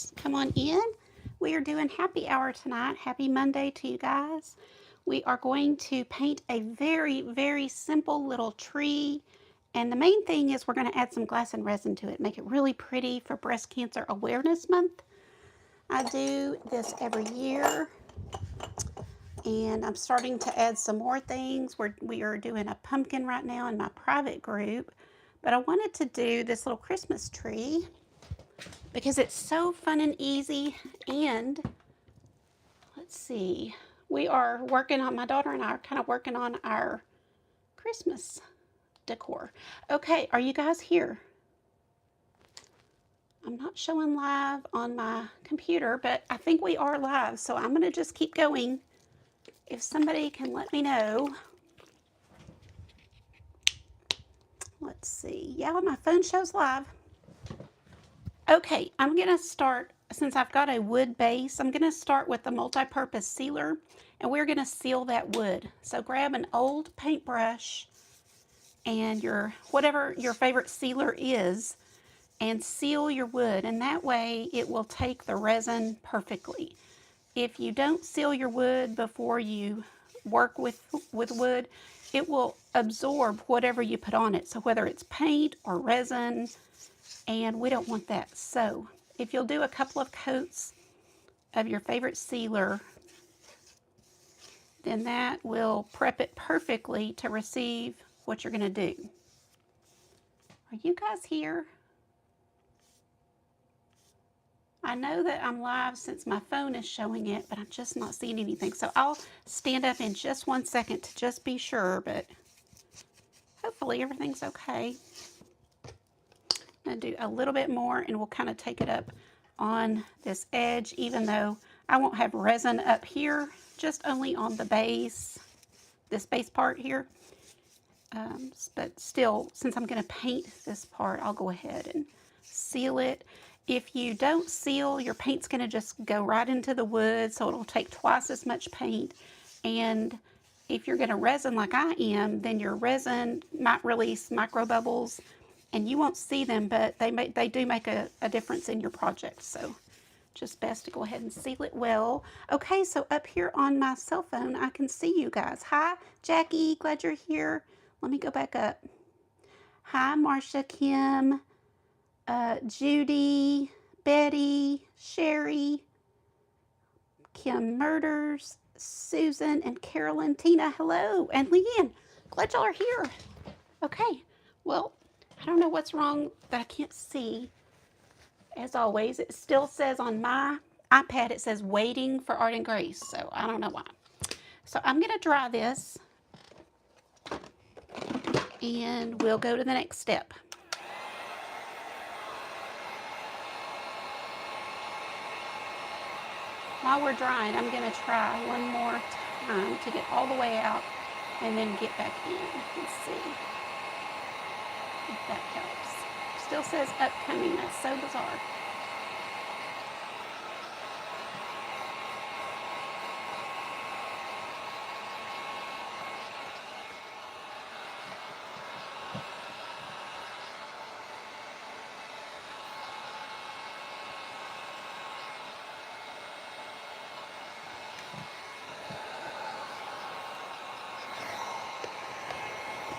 guys. Come on in. We are doing happy hour tonight. Happy Monday to you guys. We are going to paint a very, very simple little tree. And the main thing is we're going to add some glass and resin to it. Make it really pretty for Breast Cancer Awareness Month. I do this every year. And I'm starting to add some more things. We are doing a pumpkin right now in my private group. But I wanted to do this little Christmas tree because it's so fun and easy. And let's see, we are working on, my daughter and I are kind of working on our Christmas decor. Okay, are you guys here? I'm not showing live on my computer, but I think we are live, so I'm going to just keep going. If somebody can let me know. Let's see. Yeah, my phone shows live. Okay, I'm going to start, since I've got a wood base, I'm going to start with the multi-purpose sealer, and we're going to seal that wood. So grab an old paintbrush and whatever your favorite sealer is, and seal your wood, and that way it will take the resin perfectly. If you don't seal your wood before you work with wood, it will absorb whatever you put on it. So whether it's paint or resin, and we don't want that. So if you'll do a couple of coats of your favorite sealer, then that will prep it perfectly to receive what you're going to do. Are you guys here? I know that I'm live since my phone is showing it, but I'm just not seeing anything. So I'll stand up in just 1 second to just be sure, but hopefully everything's okay. I'm going to do a little bit more, and we'll kind of take it up on this edge, even though I won't have resin up here, just only on the base, this base part here. But still, since I'm going to paint this part, I'll go ahead and seal it. If you don't seal, your paint's going to just go right into the wood, so it'll take twice as much paint. And if you're going to resin like I am, then your resin might release micro bubbles, and you won't see them, but they do make a difference in your project. So just best to go ahead and seal it well. Okay, so up here on my cell phone, I can see you guys. Hi, Jackie, glad you're here. Let me go back up. Hi, Marcia, Kim, Judy, Betty, Sherry, Kim Murders, Susan, and Carolyn, Tina, hello, and Leanne. Glad y'all are here. Okay, well, I don't know what's wrong that I can't see. As always, it still says on my iPad, it says waiting for Art and Grace, so I don't know why. So I'm going to dry this, and we'll go to the next step. While we're drying, I'm going to try one more time to get all the way out and then get back in. Let's see if that helps. Still says upcoming. That's so bizarre.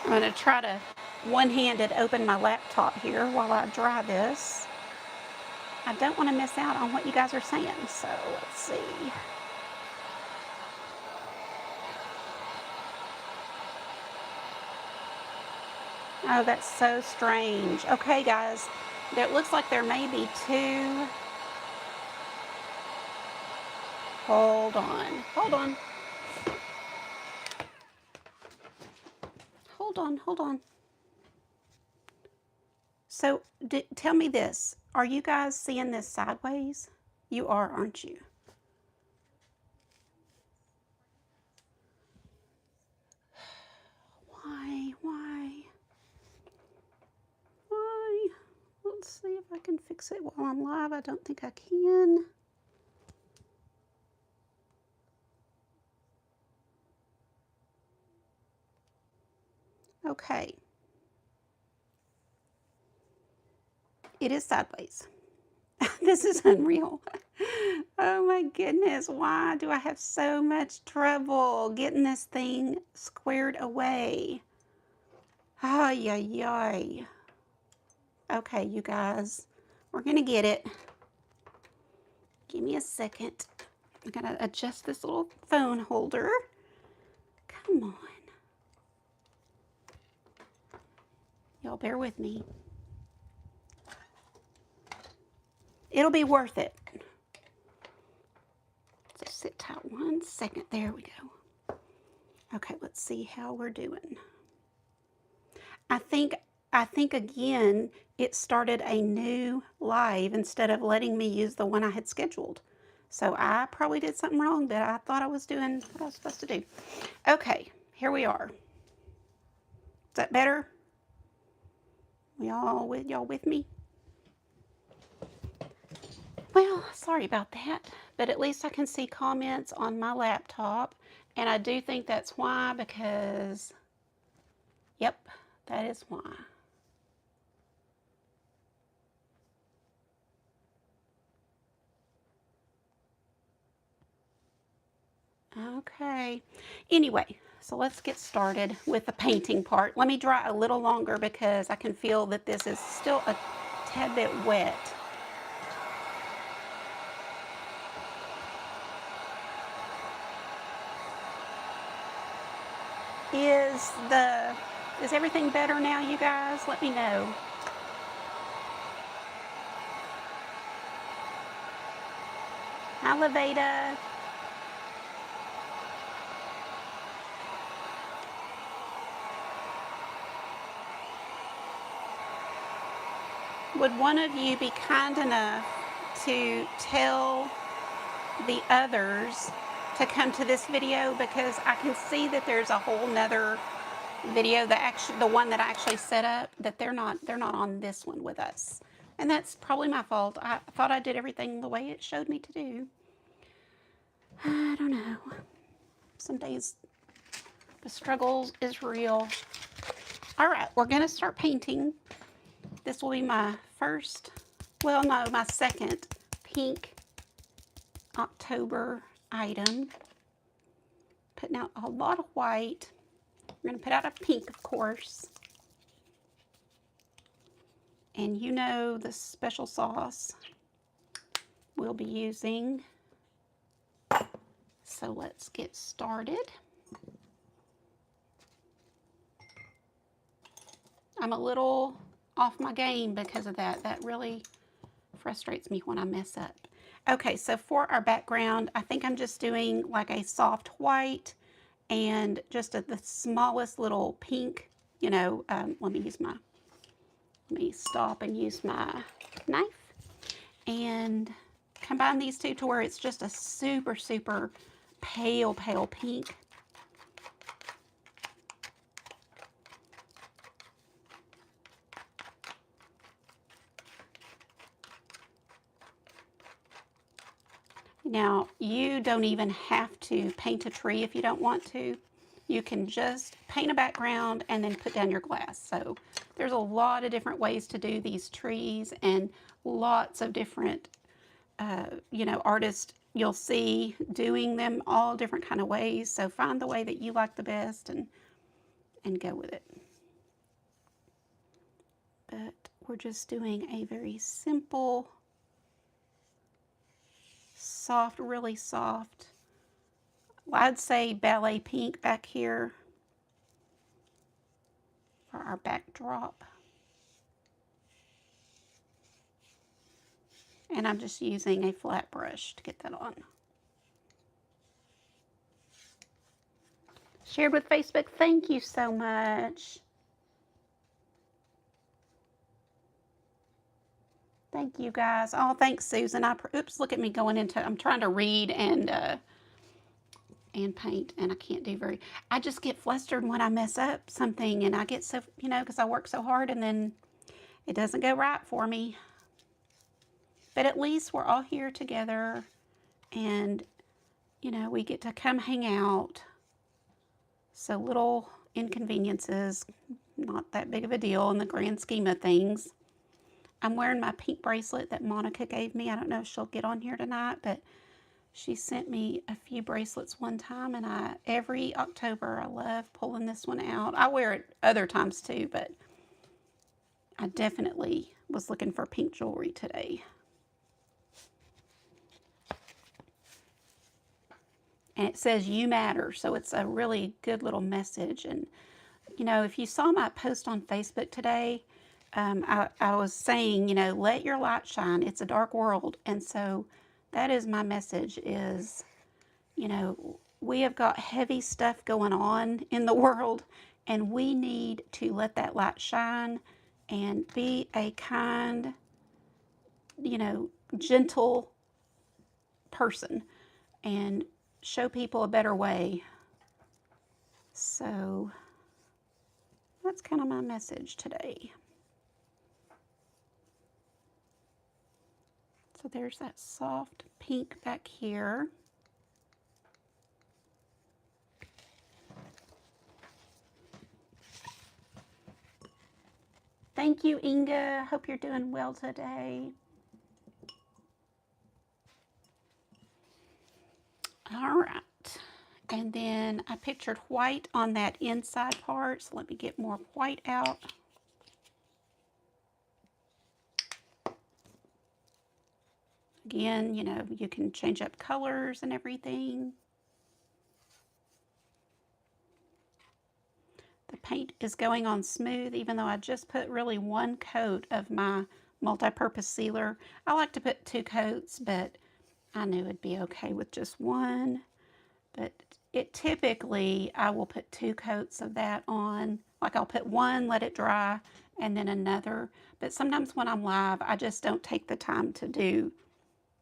I'm going to try to one-handed open my laptop here while I dry this. I don't want to miss out on what you guys are saying, so let's see. Oh, that's so strange. Okay, guys, it looks like there may be two. Hold on. Hold on. Hold on. So tell me this. Are you guys seeing this sideways? You are, aren't you? Why? Let's see if I can fix it while I'm live. I don't think I can. Okay. It is sideways. This is unreal. Oh my goodness, why do I have so much trouble getting this thing squared away? Ay, ay, ay. Okay, you guys, we're gonna get it. Give me a second. I gotta adjust this little phone holder. Come on. Y'all bear with me. It'll be worth it. So sit tight 1 second. There we go. Okay, let's see how we're doing. I think again, it started a new live instead of letting me use the one I had scheduled. So I probably did something wrong, but I thought I was doing what I was supposed to do. Okay, here we are. Is that better? Y'all with me? Well, sorry about that, but at least I can see comments on my laptop, and I do think that's why, because, yep, that is why. Okay, anyway, so let's get started with the painting part. Let me dry a little longer because I can feel that this is still a tad bit wet. Is everything better now, you guys? Let me know. Hi, Levada. Would one of you be kind enough to tell the others to come to this video, because I can see that there's a whole nother video that actually, the one that I actually set up, that they're not on this one with us. And that's probably my fault. I thought I did everything the way it showed me to do. I don't know. Some days the struggle is real. All right, we're gonna start painting. This will be my first, well, no, my second pink October item. Putting out a lot of white. We're going to put out a pink, of course. And you know the special sauce we'll be using. So let's get started. I'm a little off my game because of that. That really frustrates me when I mess up. Okay, so for our background, I think I'm just doing like a soft white and just the smallest little pink, you know. Let me stop and use my knife and combine these two to where it's just a super, super pale pink. Now, you don't even have to paint a tree if you don't want to. You can just paint a background and then put down your glass. So there's a lot of different ways to do these trees, and lots of different, you know, artists you'll see doing them all different kind of ways. So find the way that you like the best and go with it. But we're just doing a very simple, soft, really soft, well, I'd say ballet pink back here for our backdrop. And I'm just using a flat brush to get that on. Shared with Facebook, thank you so much. Thank you guys. Oh, thanks, Susan. Oops, look at me going into, I'm trying to read and paint, and I can't do I just get flustered when I mess up something, and I get so, you know, because I work so hard and then it doesn't go right for me. But at least we're all here together, and, you know, we get to come hang out. So little inconveniences, not that big of a deal in the grand scheme of things. I'm wearing my pink bracelet that Monica gave me. I don't know if she'll get on here tonight, but she sent me a few bracelets one time, and every October I love pulling this one out. I wear it other times too, but I definitely was looking for pink jewelry today. And it says you matter, so it's a really good little message. And you know, if you saw my post on Facebook today, I was saying, you know, let your light shine. It's a dark world. And so that is my message is, you know, we have got heavy stuff going on in the world, and we need to let that light shine and be a kind, you know, gentle person and show people a better way. So that's kind of my message today. So there's that soft pink back here. Thank you, Inga. Hope you're doing well today. All right. And then I pictured white on that inside part. So let me get more white out. Again, you know, you can change up colors and everything. The paint is going on smooth, even though I just put really one coat of my multi-purpose sealer. I like to put 2 coats, but I knew it'd be okay with just one. But it typically, I will put 2 coats of that on. Like I'll put one, let it dry, and then another. But sometimes when I'm live, I just don't take the time to do,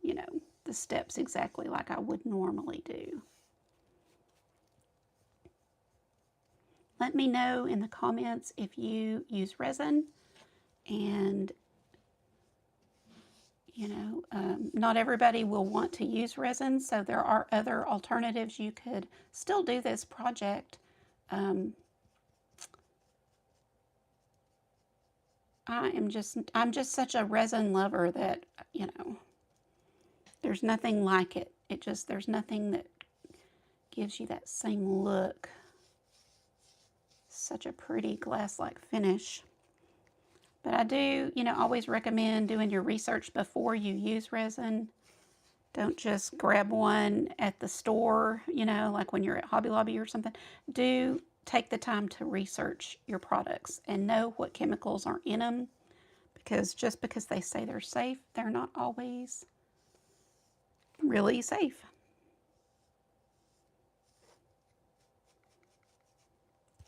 you know, the steps exactly like I would normally do. Let me know in the comments if you use resin, and you know, not everybody will want to use resin, so there are other alternatives. You could still do this project. I'm just such a resin lover that, you know, there's nothing like it. There's nothing that gives you that same look. Such a pretty glass-like finish. But I do, you know, always recommend doing your research before you use resin. Don't just grab one at the store, you know, like when you're at Hobby Lobby or something. Do take the time to research your products and know what chemicals are in them, because just because they say they're safe, they're not always really safe.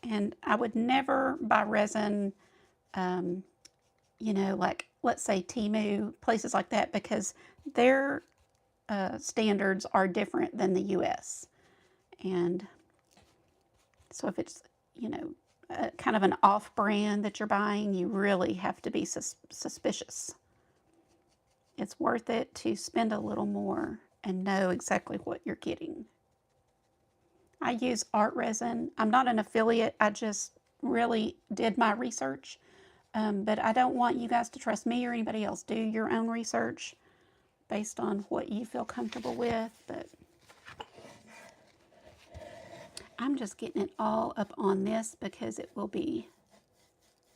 And I would never buy resin, you know, like let's say Temu, places like that, because their standards are different than the US. And so if it's, you know, kind of an off-brand that you're buying, you really have to be suspicious. It's worth it to spend a little more and know exactly what you're getting. I use art resin. I'm not an affiliate. I just really did my research. But I don't want you guys to trust me or anybody else. Do your own research based on what you feel comfortable with. But I'm just getting it all up on this because it will be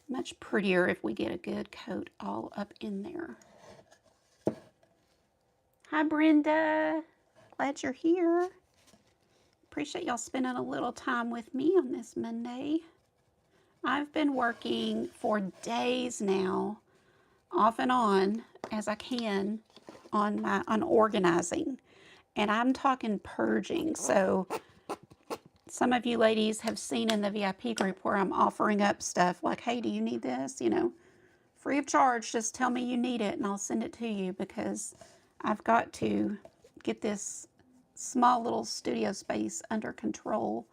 much prettier if we get a good coat all up in there. Hi, Brenda. Glad you're here. Appreciate y'all spending a little time with me on this Monday. I've been working for days now, off and on, as I can, on organizing. And I'm talking purging. So some of you ladies have seen in the VIP group where I'm offering up stuff like, hey, do you need this? You know, free of charge, just tell me you need it and I'll send it to you, because I've got to get this small little studio space under control.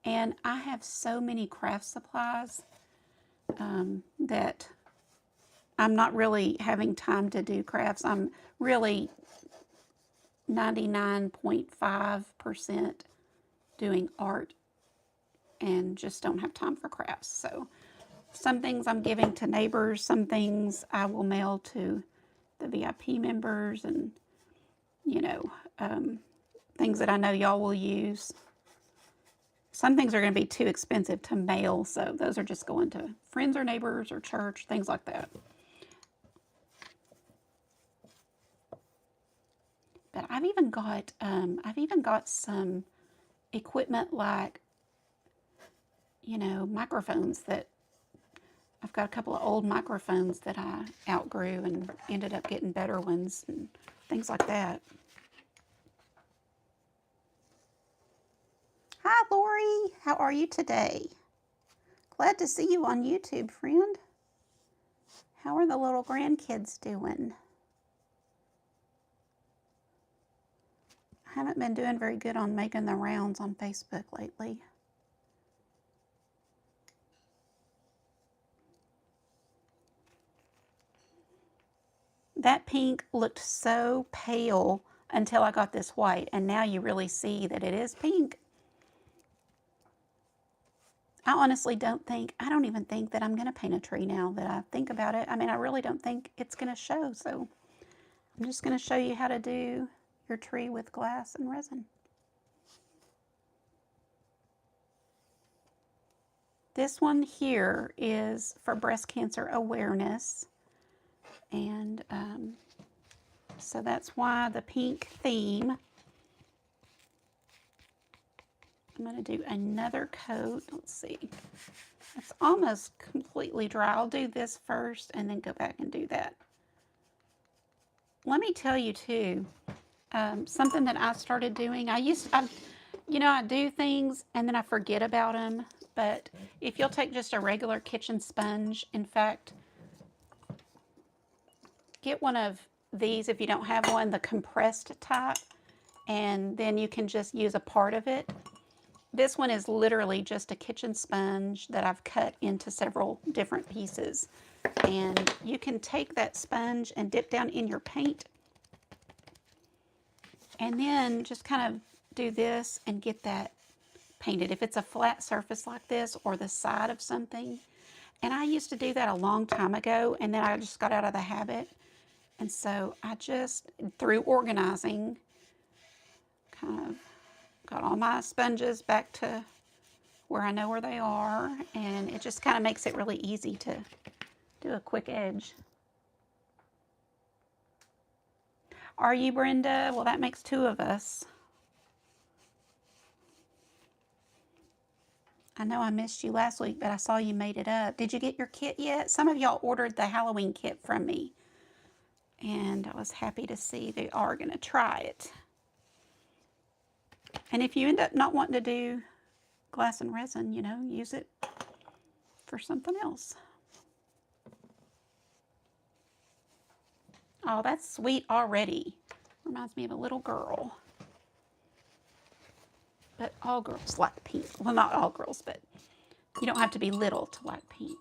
And I have so many craft supplies that I'm not really having time to do crafts. I'm really 99.5% doing art and just don't have time for crafts. So Some things I'm giving to neighbors, some things I will mail to the VIP members, and, you know, things that I know y'all will use. Some things are going to be too expensive to mail, so those are just going to friends or neighbors or church, things like that. But I've even got some equipment like, you know, microphones that I've got a couple of old microphones that I outgrew and ended up getting better ones and things like that. Hi, Lori. How are you today? Glad to see you on YouTube, friend. How are the little grandkids doing? I haven't been doing very good on making the rounds on Facebook lately. That pink looked so pale until I got this white, and now you really see that it is pink. I honestly I don't even think that I'm going to paint a tree now that I think about it. I mean, I really don't think it's going to show, so I'm just going to show you how to do your tree with glass and resin. This one here is for breast cancer awareness, and so that's why the pink theme. I'm going to do another coat. Let's see. It's almost completely dry. I'll do this first and then go back and do that. Let me tell you too, something that I started doing. You know, I do things and then I forget about them. But if you'll take just a regular kitchen sponge, in fact, get one of these if you don't have one, the compressed type, and then you can just use a part of it. This one is literally just a kitchen sponge that I've cut into several different pieces. And you can take that sponge and dip down in your paint and then just kind of do this and get that painted. If it's a flat surface like this or the side of something. And I used to do that a long time ago, and then I just got out of the habit. And so I just, through organizing, kind of got all my sponges back to where I know where they are, and it just kind of makes it really easy to do a quick edge. Are you, Brenda? Well, that makes two of us. I know I missed you last week, but I saw you made it up. Did you get your kit yet? Some of y'all ordered the Halloween kit from me, and I was happy to see they are going to try it. And if you end up not wanting to do glass and resin, you know, use it for something else. Oh, that's sweet already. Reminds me of a little girl. But all girls like pink. Well, not all girls, but you don't have to be little to like pink.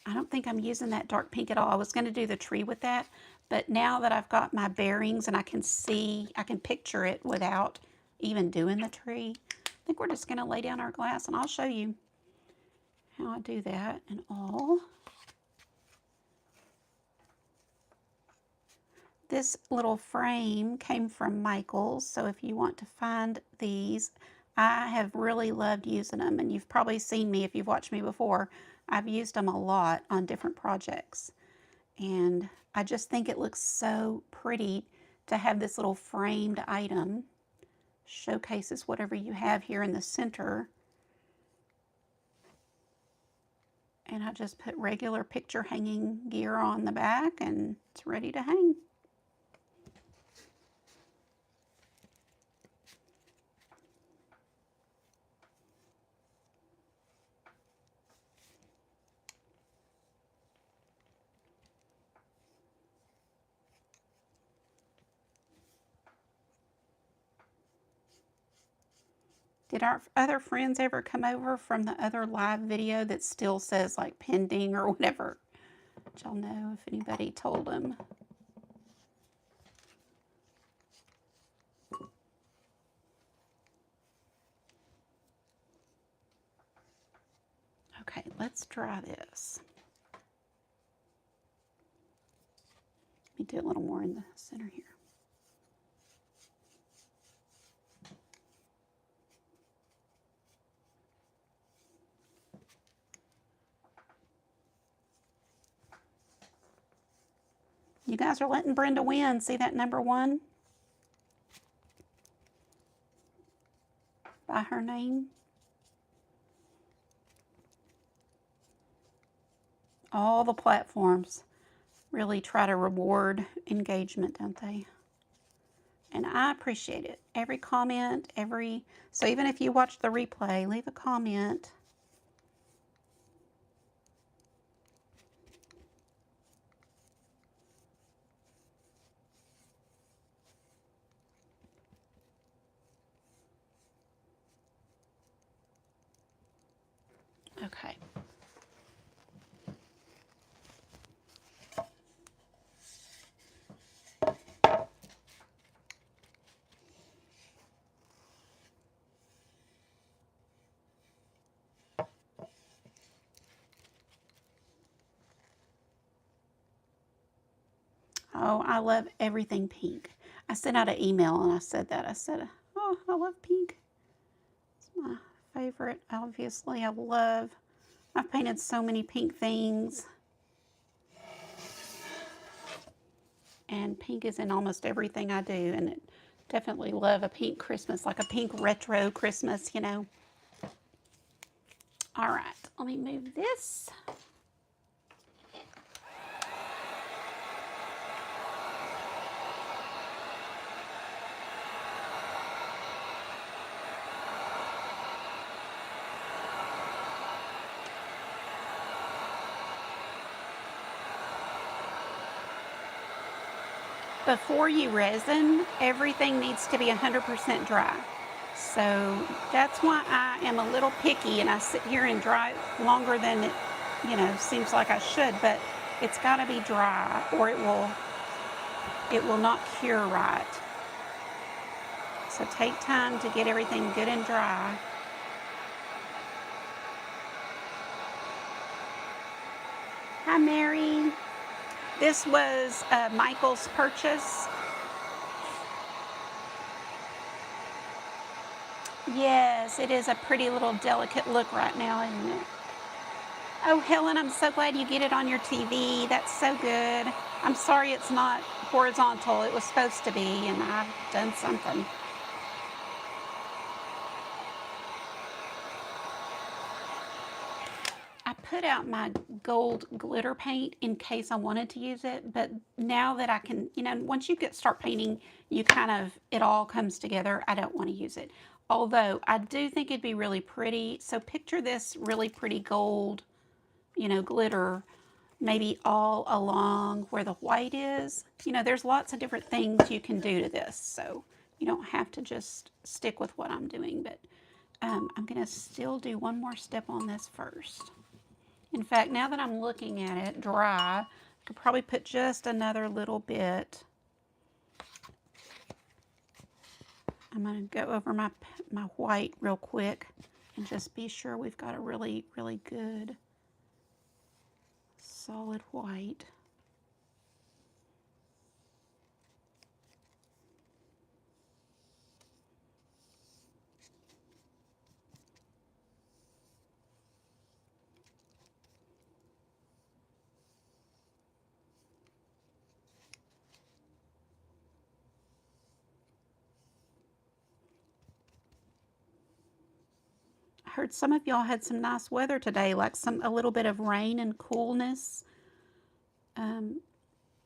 I don't think I'm using that dark pink at all. I was going to do the tree with that, but now that I've got my bearings and I can see, I can picture it without even doing the tree, I think we're just going to lay down our glass, and I'll show you how I do that and all. This little frame came from Michael's, so if you want to find these, I have really loved using them, and you've probably seen me if you've watched me before. I've used them a lot on different projects, and I just think it looks so pretty to have this little framed item. Showcases whatever you have here in the center. And I just put regular picture hanging gear on the back, and it's ready to hang. Did our other friends ever come over from the other live video that still says like pending or whatever? Y'all know if anybody told them. let's dry this. Let me do a little more in the center here. You guys are letting Brenda win. See that number 1? By her name. All the platforms really try to reward engagement, don't they? And I appreciate it. Every comment, so even if you watch the replay, leave a comment. Okay. Oh, I love everything pink. I sent out an email and I said that. I said, oh, I love pink. It's my favorite, obviously. I've painted so many pink things. And pink is in almost everything I do. And I definitely love a pink Christmas, like a pink retro Christmas, you know. All right, let me move this. Before you resin, everything needs to be 100% dry. So that's why I am a little picky and I sit here and dry it longer than it, you know, seems like I should, but it's got to be dry or it will not cure right. So take time to get everything good and dry. Hi, Mary. This was Michael's purchase. Yes, it is a pretty little delicate look right now, isn't it? Oh, Helen, I'm so glad you get it on your TV. That's so good. I'm sorry it's not horizontal. It was supposed to be, and I've done something. I put out my gold glitter paint in case I wanted to use it, but now that I can, you know, once you start painting, you kind of, it all comes together. I don't want to use it. Although I do think it'd be really pretty. So picture this really pretty gold, you know, glitter, maybe all along where the white is. You know, there's lots of different things you can do to this. So you don't have to just stick with what I'm doing, but I'm going to still do one more step on this first. In fact, now that I'm looking at it dry, I could probably put just another little bit. I'm going to go over my white real quick and just be sure we've got a really, really good solid white. I heard some of y'all had some nice weather today, like a little bit of rain and coolness.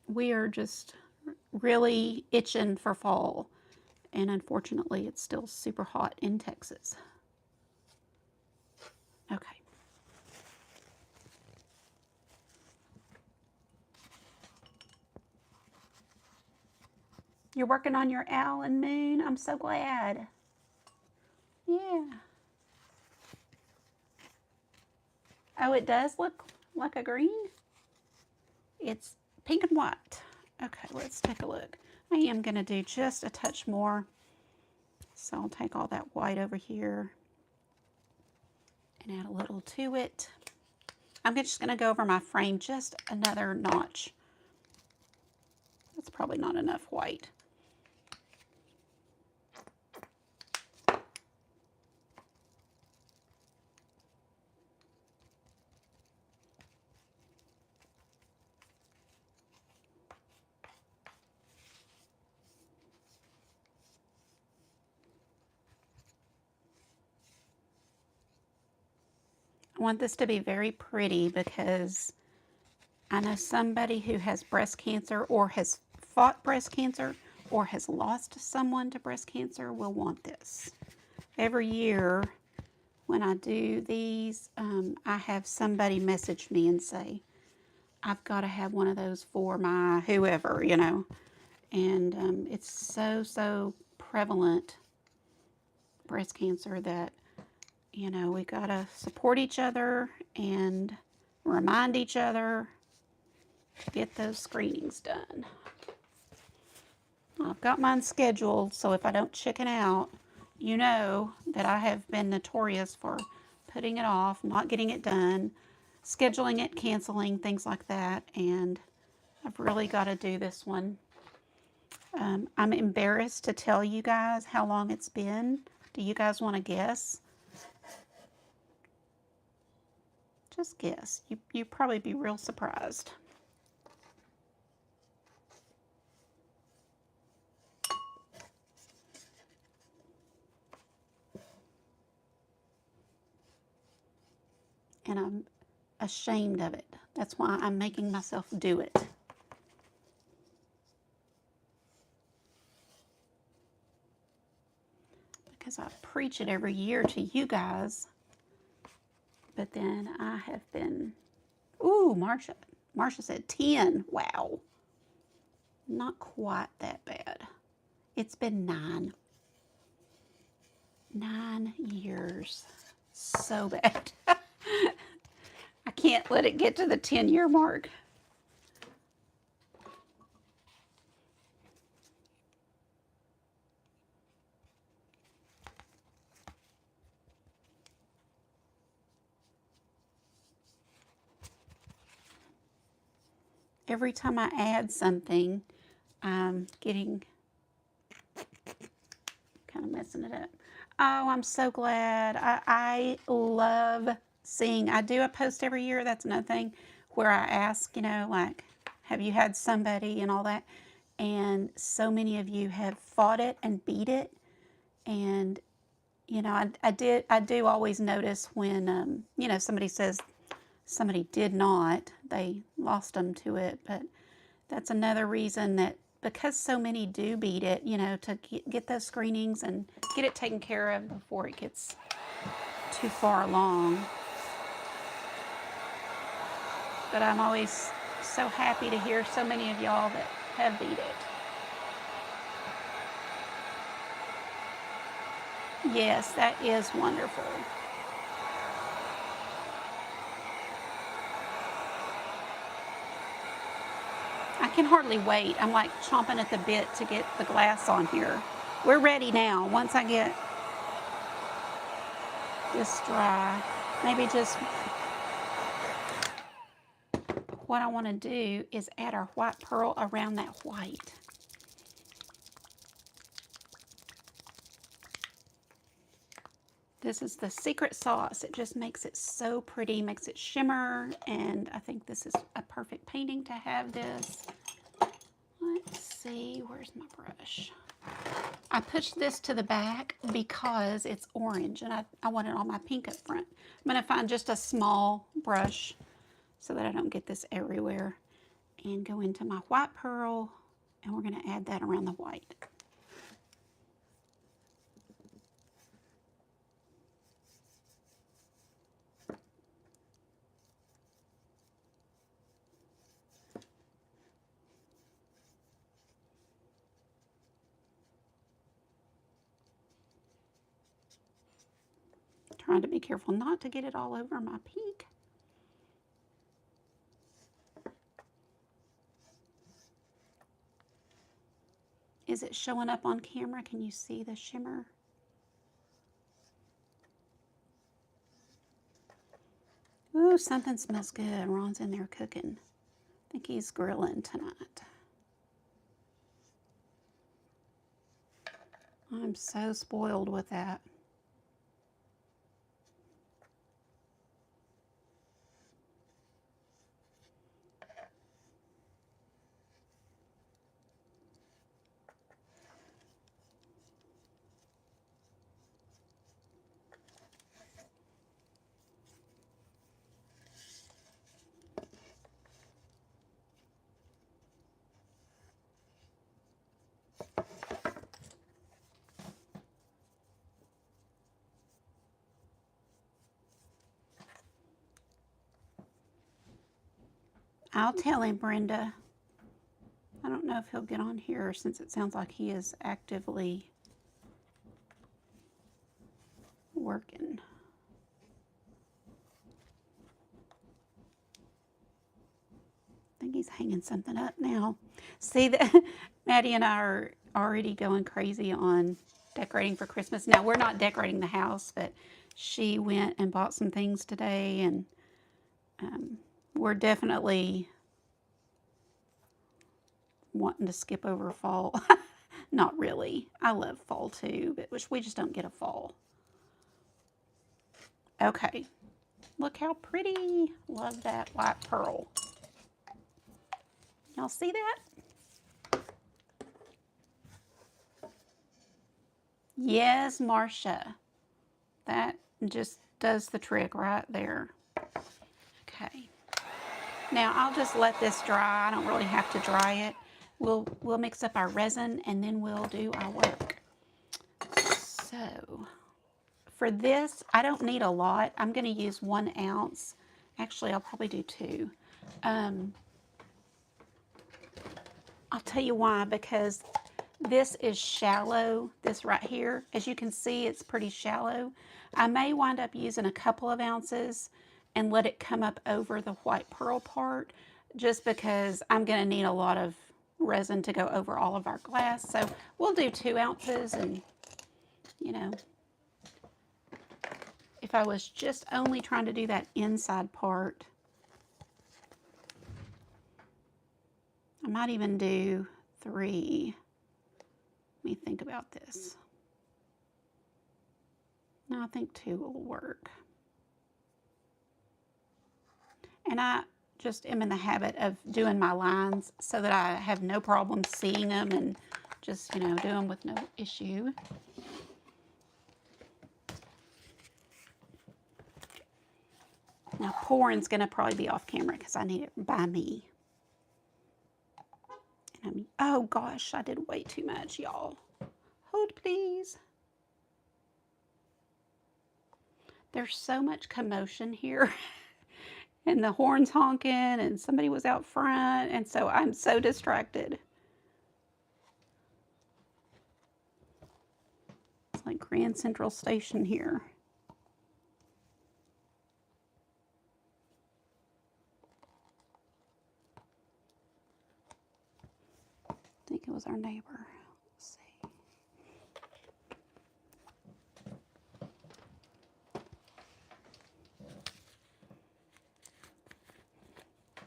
We are just really itching for fall, and unfortunately it's still super hot in Texas. Okay. You're working on your owl and moon? I'm so glad. Yeah. Oh, it does look like a green? It's pink and white. Okay, let's take a look. I am going to do just a touch more. So I'll take all that white over here and add a little to it. I'm just going to go over my frame just another notch. That's probably not enough white. I want this to be very pretty because I know somebody who has breast cancer or has fought breast cancer or has lost someone to breast cancer will want this. Every year when I do these, I have somebody message me and say, I've got to have one of those for my whoever, you know. And it's so prevalent, breast cancer, that you know, we gotta support each other and remind each other to get those screenings done. I've got mine scheduled, so if I don't chicken out, you know that I have been notorious for putting it off, not getting it done, scheduling it, canceling, things like that, and I've really got to do this one. I'm embarrassed to tell you guys how long it's been. Do you guys want to guess? Just guess. You'd probably be real surprised. And I'm ashamed of it. That's why I'm making myself do it. Because I preach it every year to you guys. But then I have been, ooh, Marsha said 10. Wow. Not quite that bad. It's been 9. 9 years. So bad. I can't let it get to the 10-year mark. Every time I add something, I'm getting, kind of messing it up. Oh, I'm so glad. I love seeing, I do a post every year, that's another thing, where I ask, you know, like, have you had somebody and all that? And so many of you have fought it and beat it. And, you know, I do always notice when, you know, somebody says somebody did not, they lost them to it. But that's another reason that, because so many do beat it, you know, to get those screenings and get it taken care of before it gets too far along. But I'm always so happy to hear so many of y'all that have beat it. Yes, that is wonderful. I can hardly wait. I'm like chomping at the bit to get the glass on here. We're ready now. Once I get this dry, maybe just what I want to do is add our white pearl around that white. This is the secret sauce. It just makes it so pretty, makes it shimmer, and I think this is a perfect painting to have this. Let's see, where's my brush? I pushed this to the back because it's orange, and I want it on my pink up front. I'm going to find just a small brush so that I don't get this everywhere, and go into my white pearl, and we're going to add that around the white. Trying to be careful not to get it all over my pink. Is it showing up on camera? Can you see the shimmer? Ooh, something smells good. Ron's in there cooking. I think he's grilling tonight. I'm so spoiled with that. I'll tell him, Brenda. I don't know if he'll get on here since it sounds like he is actively working. I think he's hanging something up now. See that Maddie and I are already going crazy on decorating for Christmas. Now, we're not decorating the house, but she went and bought some things today, and we're definitely wanting to skip over fall. Not really. I love fall too, but we just don't get a fall. Okay. Look how pretty. Love that white pearl. Y'all see that? Yes, Marcia. That just does the trick right there. Okay. Now I'll just let this dry. I don't really have to dry it. We'll mix up our resin and then we'll do our work. So for this, I don't need a lot. I'm going to use 1 ounce. Actually, I'll probably do 2. I'll tell you why, because this is shallow, this right here. As you can see, it's pretty shallow. I may wind up using a couple of ounces and let it come up over the white pearl part, just because I'm going to need a lot of resin to go over all of our glass. So we'll do 2 ounces, and you know, if I was just only trying to do that inside part, I might even do 3. Let me think about this. No, I think 2 will work. And I just am in the habit of doing my lines so that I have no problem seeing them and just, you know, do them with no issue. Now pouring's going to probably be off camera because I need it by me. And oh gosh, I did way too much, y'all. Hold please. There's so much commotion here. And the horns honking, and somebody was out front, and so I'm so distracted. It's like Grand Central Station here. I think it was our neighbor. Let's see.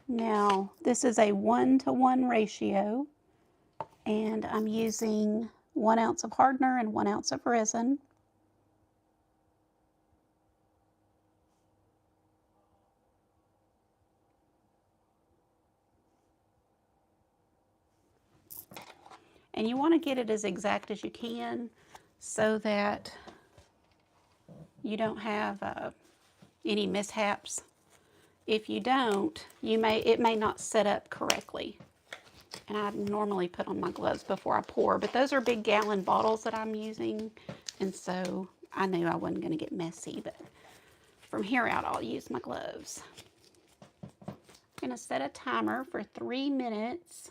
Now, this is a 1-to-1 ratio, and I'm using 1 ounce of hardener and 1 ounce of resin. And you want to get it as exact as you can so that you don't have any mishaps. If you don't, it may not set up correctly. And I normally put on my gloves before I pour, but those are big gallon bottles that I'm using, and so I knew I wasn't going to get messy, but from here out I'll use my gloves. I'm going to set a timer for 3 minutes.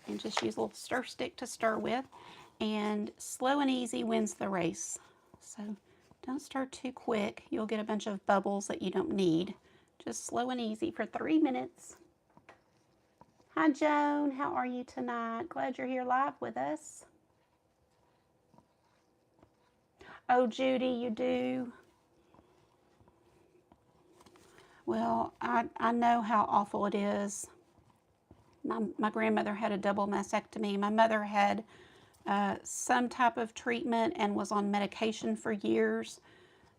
And just use a little stir stick to stir with. And slow and easy wins the race. So don't stir too quick. You'll get a bunch of bubbles that you don't need. Just slow and easy for 3 minutes. Hi, Hi, Joan. How are you tonight? Glad you're here live with us. Oh, Judy, you do? Well, I know how awful it is. My grandmother had a double mastectomy. My mother had some type of treatment and was on medication for years.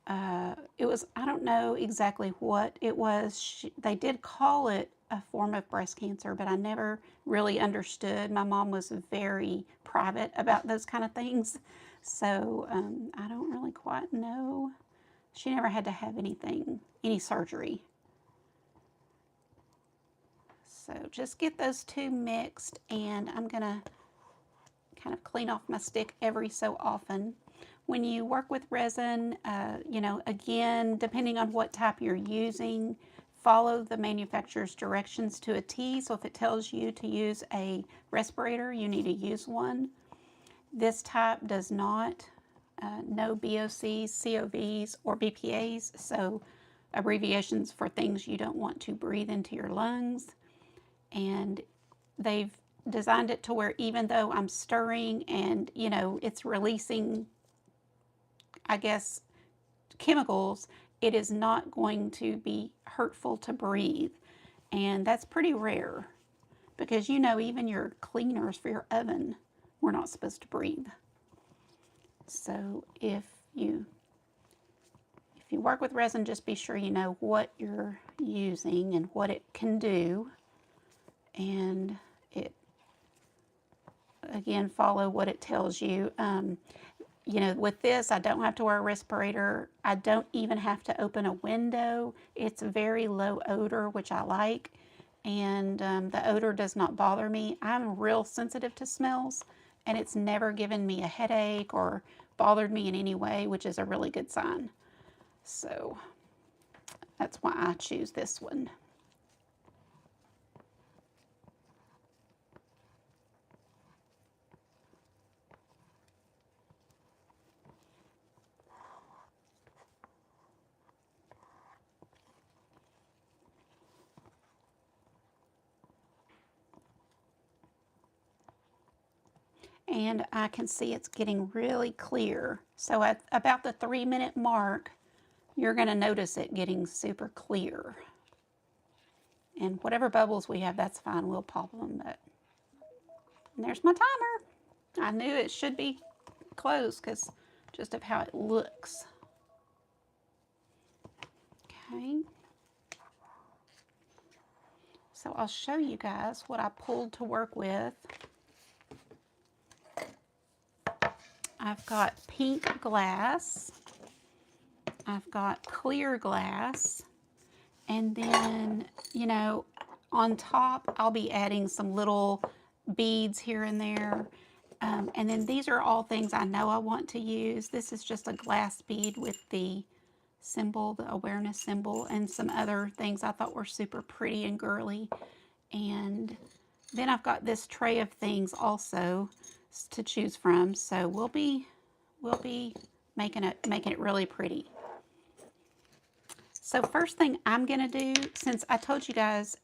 It was, I don't know exactly what it was. They did call it a form of breast cancer, but I never really understood. My mom was very private about those kind of things. So I don't really quite know. She never had to have anything, any surgery. So just get those two mixed, and I'm going to kind of clean off my stick every so often. When you work with resin, you know, again, depending on what type you're using, follow the manufacturer's directions to a T. So if it tells you to use a respirator, you need to use one. This type does not. No BOCs, COVs, or BPAs, so abbreviations for things you don't want to breathe into your lungs. And they've designed it to where even though I'm stirring and, you know, it's releasing, I guess, chemicals, it is not going to be hurtful to breathe. And that's pretty rare because, you know, even your cleaners for your oven, we're not supposed to breathe. So if you work with resin, just be sure you know what you're using and what it can do. And it, again, follow what it tells you. You know, with this, I don't have to wear a respirator. I don't even have to open a window. It's very low odor, which I like. And the odor does not bother me. I'm real sensitive to smells, and it's never given me a headache or bothered me in any way, which is a really good sign. So that's why I choose this one. And I can see it's getting really clear. So at about the 3-minute mark, you're going to notice it getting super clear. And whatever bubbles we have, that's fine. We'll pop them. But and there's my timer. I knew it should be closed because just of how it looks. Okay. So I'll show you guys what I pulled to work with. I've got pink glass. I've got clear glass. And then, you know, on top, I'll be adding some little beads here and there. And then these are all things I know I want to use. This is just a glass bead with the symbol, the awareness symbol, and some other things I thought were super pretty and girly. And then I've got this tray of things also to choose from. So we'll be making it really pretty. So first thing I'm going to do, since I told you guys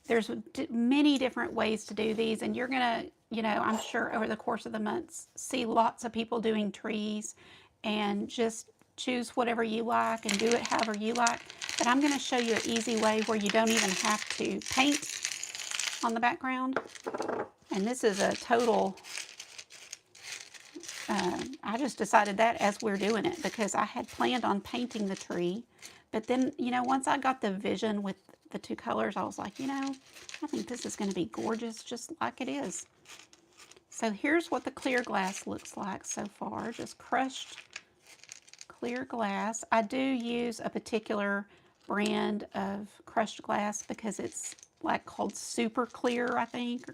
there's many different ways to do these, and you're going to, you know, I'm sure over the course of the months, see lots of people doing trees, and just choose whatever you like and do it however you like. But I'm going to show you an easy way where you don't even have to paint on the background. And this is a total, I just decided that as we're doing it because I had planned on painting the tree. But then, you know, once I got the vision with the two colors, I was like, you know, I think this is going to be gorgeous just like it is. So here's what the clear glass looks like so far. Just crushed clear glass. I do use a particular brand of crushed glass because it's like called super clear, I think.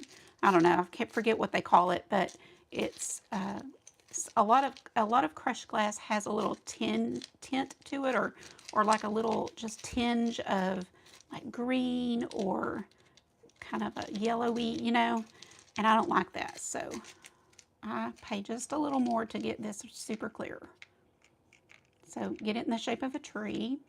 I don't know. I can't forget what they call it, but it's a lot of crushed glass has a little tint to it, or like a little just tinge of like green or kind of a yellowy, you know, and I don't like that. So I pay just a little more to get this super clear. So get it in the shape of a tree.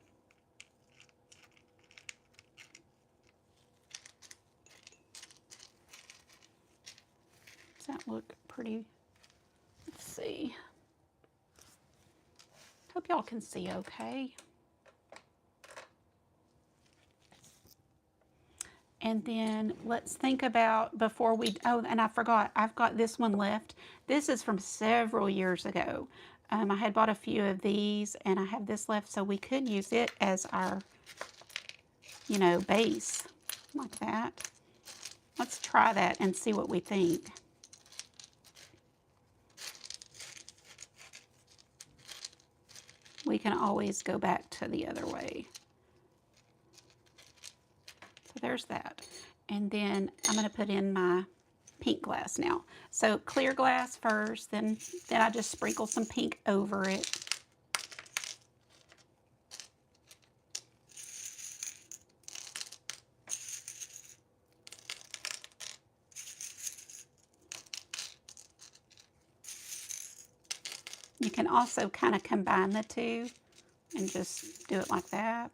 look pretty. Let's see. Hope y'all can see okay. And then let's think about before we, oh, and I forgot, I've got this one left. This is from several years ago. I had bought a few of these and I have this left, so we could use it as our, you know, base like that. Let's try that and see what we think. We can always go back to the other way. So there's that. And then I'm going to put in my pink glass now. So clear glass first, then I just sprinkle some pink over it. You can also kind of combine the two and just do it like that.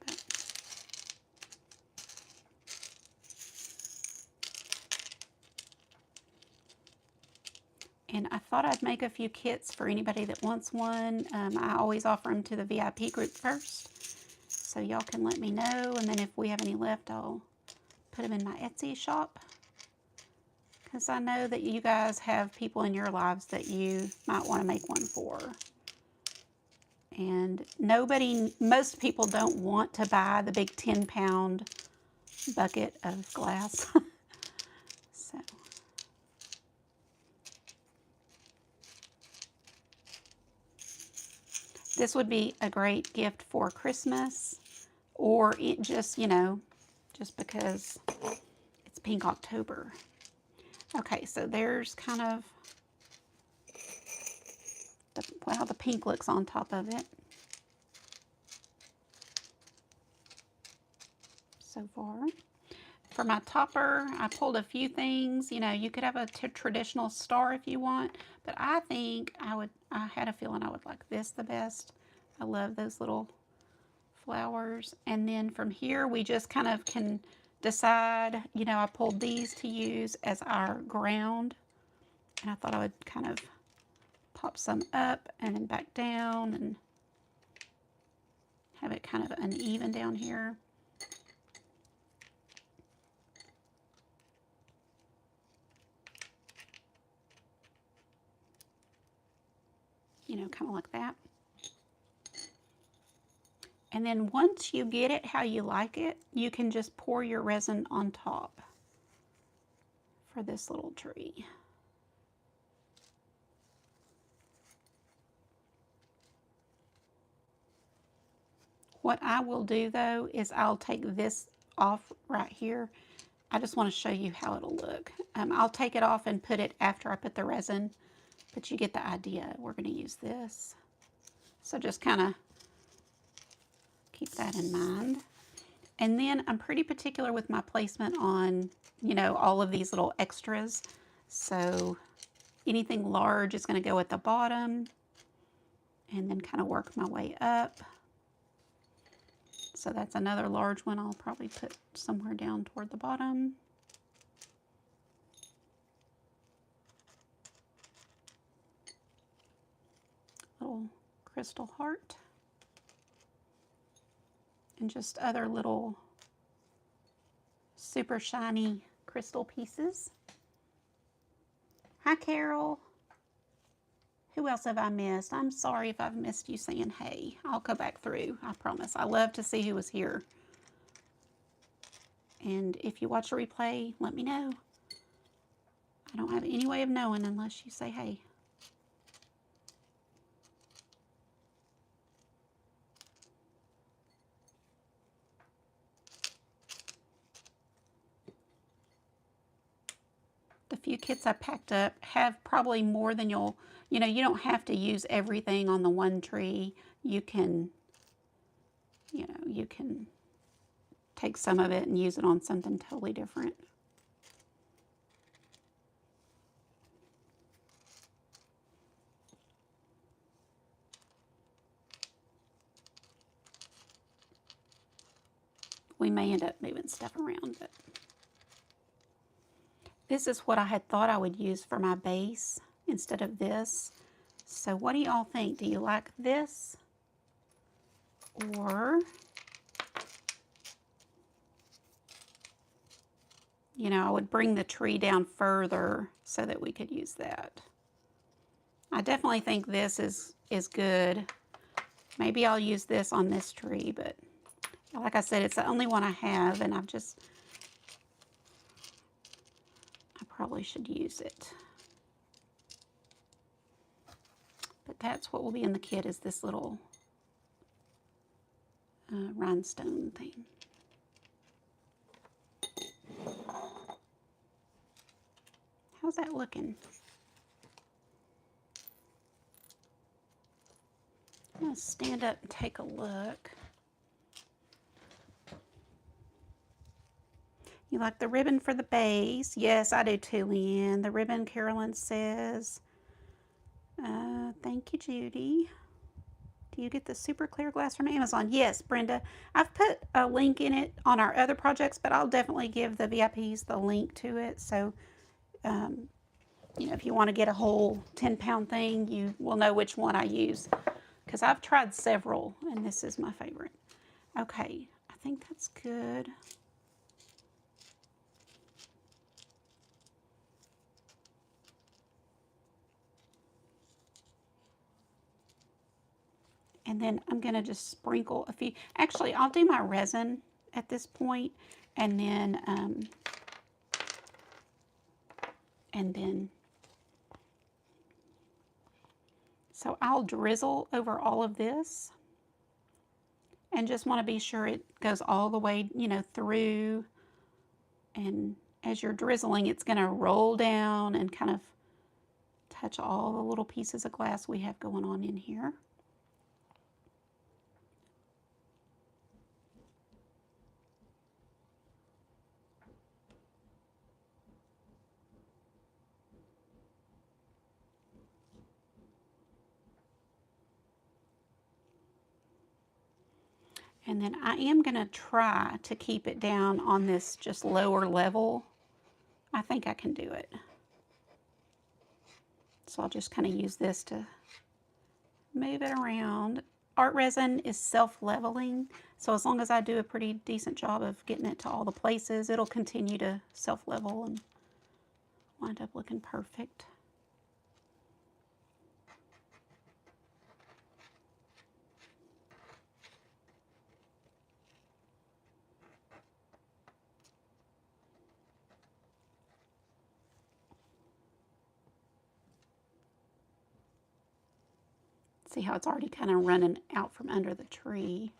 And I thought I'd make a few kits for anybody that wants one. I always offer them to the VIP group first. So y'all can let me know. And then if we have any left, I'll put them in my Etsy shop. Because I know that you guys have people in your lives that you might want to make one for. And most people don't want to buy the big 10-pound bucket of glass. So. This would be a great gift for Christmas, or it just, you know, just because it's Pink October. Okay, so there's kind of how the pink looks on top of it so far. For my topper, I pulled a few things. You know, you could have a traditional star if you want, but I think I had a feeling I would like this the best. I love those little flowers. And then from here, we just kind of can decide, you know, I pulled these to use as our ground. And I thought I would kind of pop some up and then back down and have it kind of uneven down here. You know, kind of like that. And then once you get it how you like it, you can just pour your resin on top for this little tree. What I will do though is I'll take this off right here. I just want to show you how it'll look. I'll take it off and put it after I put the resin, but you get the idea. We're going to use this. So just kind of keep that in mind. And then I'm pretty particular with my placement on, you know, all of these little extras. So anything large is going to go at the bottom and then kind of work my way up. So that's another large one I'll probably put somewhere down toward the bottom. Little crystal heart. And just other little super shiny crystal pieces. Hi, Carol. Who else have I missed? I'm sorry if I've missed you saying hey. I'll go back through, I promise. I love to see who was here. And if you watch a replay, let me know. I don't have any way of knowing unless you say hey. The few kits I packed up have probably more than you know, you don't have to use everything on the one tree. You can, you know, you can take some of it and use it on something totally different. We may end up moving stuff around, but This is what I had thought I would use for my base instead of this. So what do y'all think? Do you like this? Or, you know, I would bring the tree down further so that we could use that. I definitely think this is good. Maybe I'll use this on this tree, but like I said, it's the only one I have, and I probably should use it. But that's what will be in the kit, is this little rhinestone thing. How's that looking? I'm going to stand up and take a look. You like the ribbon for the base? Yes, I do too, Leanne. The ribbon, Carolyn says. Thank you, Judy. Do you get the super clear glass from Amazon? Yes, Brenda. I've put a link in it on our other projects, but I'll definitely give the VIPs the link to it. So, you know, if you want to get a whole 10-pound thing, you will know which one I use. Because I've tried several, and this is my favorite. Okay, I think that's good. And then I'm going to just sprinkle a few. Actually, I'll do my resin at this point, and then so I'll drizzle over all of this, and just want to be sure it goes all the way, you know, through. And as you're drizzling, it's going to roll down and kind of touch all the little pieces of glass we have going on in here. And then I am going to try to keep it down on this just lower level. I think I can do it. So I'll just kind of use this to move it around. Art resin is self-leveling, so as long as I do a pretty decent job of getting it to all the places, it'll continue to self-level and wind up looking perfect. See how it's already kind of running out from under the tree.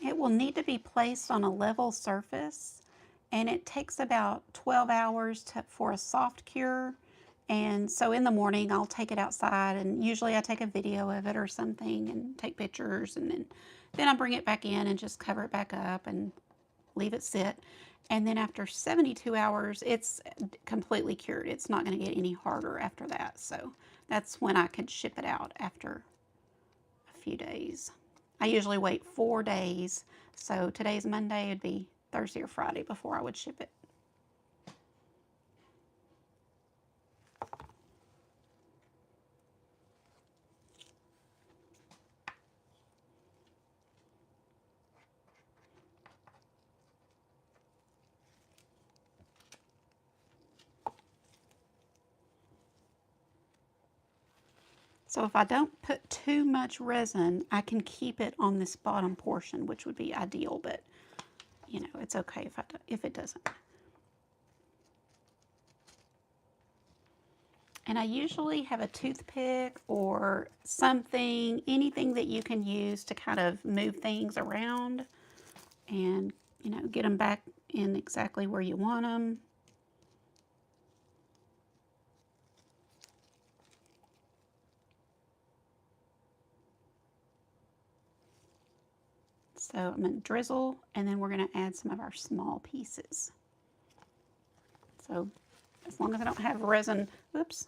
It will need to be placed on a level surface, and it takes about 12 hours for a soft cure. And so in the morning I'll take it outside, and usually I take a video of it or something and take pictures, and then I bring it back in and just cover it back up and leave it sit. And then after 72 hours, it's completely cured. It's not going to get any harder after that. So that's when I can ship it out, after a few days. I usually wait 4 days. So today's Monday, it'd be Thursday or Friday before I would ship it. So if I don't put too much resin, I can keep it on this bottom portion, which would be ideal, but you know, it's okay if it doesn't. And I usually have a toothpick or something, anything that you can use to kind of move things around and, you know, get them back in exactly where you want them. So I'm going to drizzle, and then we're going to add some of our small pieces. So as long as I don't have resin, oops,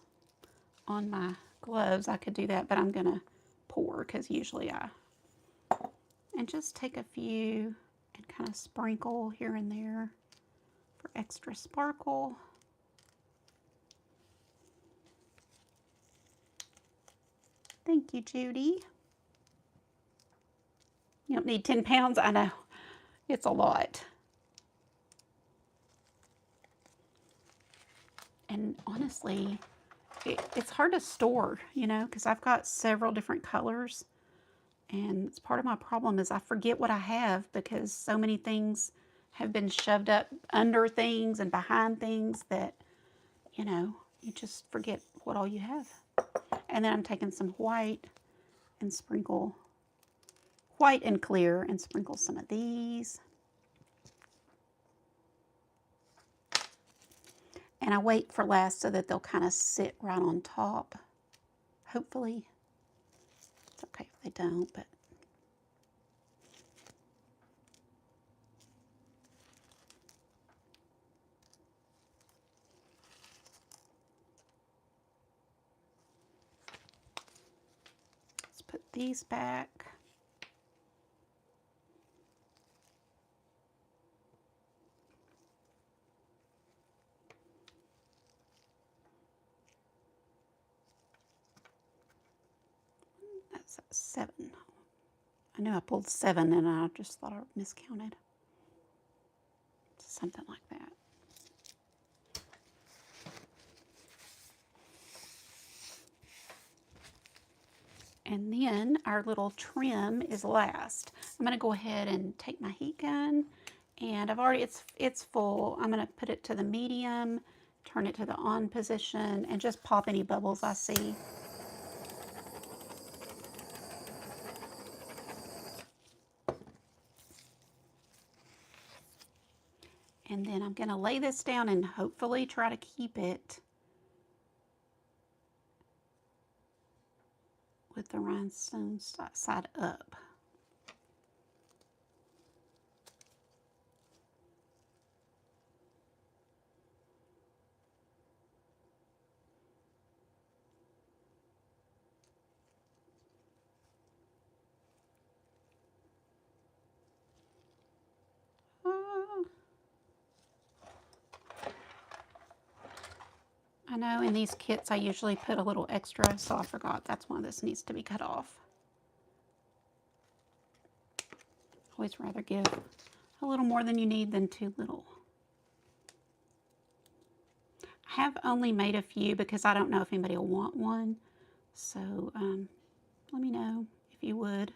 on my gloves, I could do that, but I'm going to pour because usually and just take a few and kind of sprinkle here and there for extra sparkle. Thank you, Judy. You don't need 10 pounds. I know. It's a lot. And honestly, it's hard to store, you know, because I've got several different colors. And it's part of my problem is I forget what I have because so many things have been shoved up under things and behind things that, you know, you just forget what all you have. And then I'm taking some white and sprinkle white and clear and sprinkle some of these. And I wait for last so that they'll kind of sit right on top. Hopefully. It's okay if they don't, but let's put these back. That's 7. I knew I pulled 7 and I just thought I miscounted. Something like that. And then our little trim is last. I'm going to go ahead and take my heat gun, and I've already, it's full. I'm going to put it to the medium, turn it to the on position, and just pop any bubbles I see. And then I'm going to lay this down and hopefully try to keep it with the rhinestone side up. I know in these kits I usually put a little extra, so I forgot that's why this needs to be cut off. Always rather give a little more than you need than too little. I have only made a few because I don't know if anybody will want one, so let me know if you would.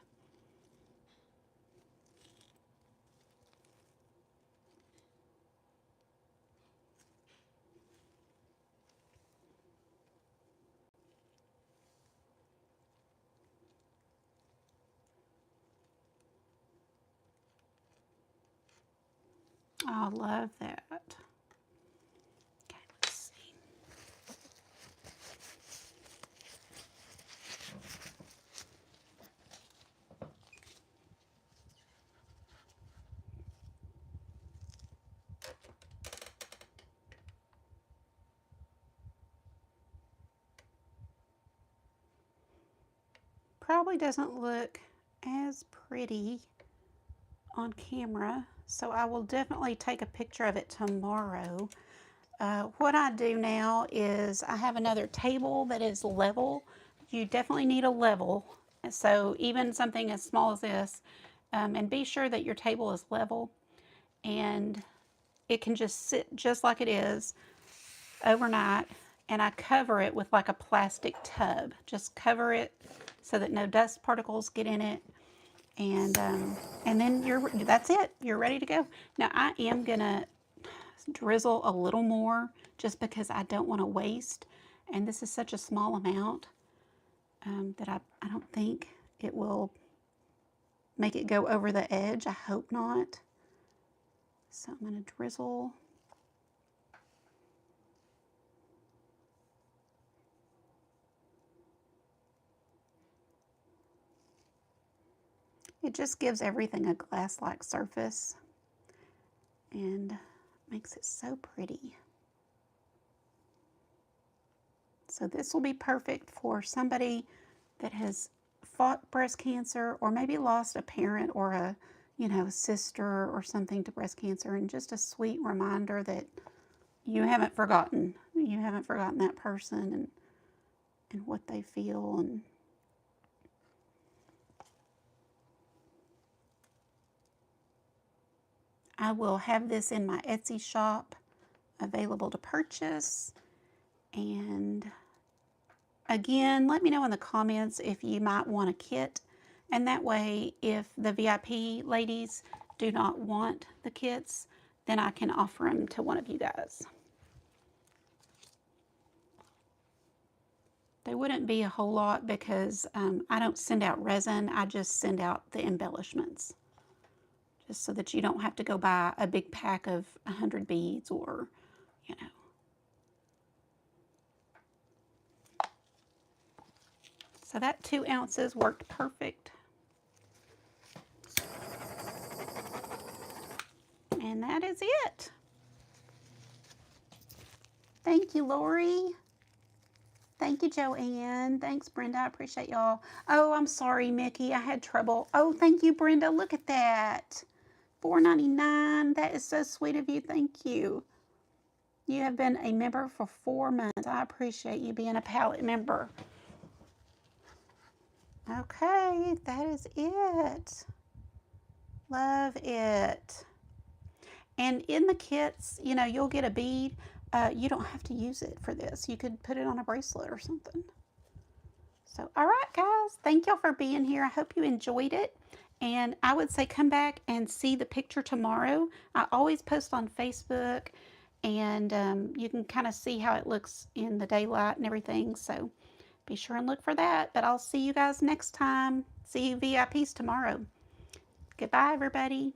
I love that. Okay, let's see. Probably doesn't look as pretty on camera, so I will definitely take a picture of it tomorrow. What I do now is I have another table that is level. You definitely need a level, so even something as small as this, and be sure that your table is level and it can just sit just like it is overnight, and I cover it with like a plastic tub. Just cover it so that no dust particles get in it, and then that's it. You're ready to go. Now I am gonna drizzle a little more just because I don't want to waste, and this is such a small amount that I don't think it will make it go over the edge. I hope not. So I'm going to drizzle. It just gives everything a glass-like surface and makes it so pretty. So this will be perfect for somebody that has fought breast cancer or maybe lost a parent or a, a sister or something to breast cancer, and just a sweet reminder that you haven't forgotten. You haven't forgotten that person and what they feel. And I will have this in my Etsy shop available to purchase. And again, let me know in the comments if you might want a kit. And that way, if the VIP ladies do not want the kits, then I can offer them to one of you guys. They wouldn't be a whole lot because I don't send out resin. I just send out the embellishments. Just so that you don't have to go buy a big pack of 100 beads or, So that 2 ounces worked perfect. And that is it. Thank you, Lori. Thank you, Joanne. Thanks, Brenda. I appreciate y'all. Oh, I'm sorry, Mickey. I had trouble. Oh, thank you, Brenda. Look at that. $4.99. That is so sweet of you. Thank you. You have been a member for 4 months. I appreciate you being a palette member. Okay, that is it. Love it. And in the kits, you'll get a bead. You don't have to use it for this. You could put it on a bracelet or something. So, all right, guys. Thank y'all for being here. I hope you enjoyed it. And I would say come back and see the picture tomorrow. I always post on Facebook, and you can kind of see how it looks in the daylight and everything. So be sure and look for that. But I'll see you guys next time. See you VIPs tomorrow. Goodbye, everybody.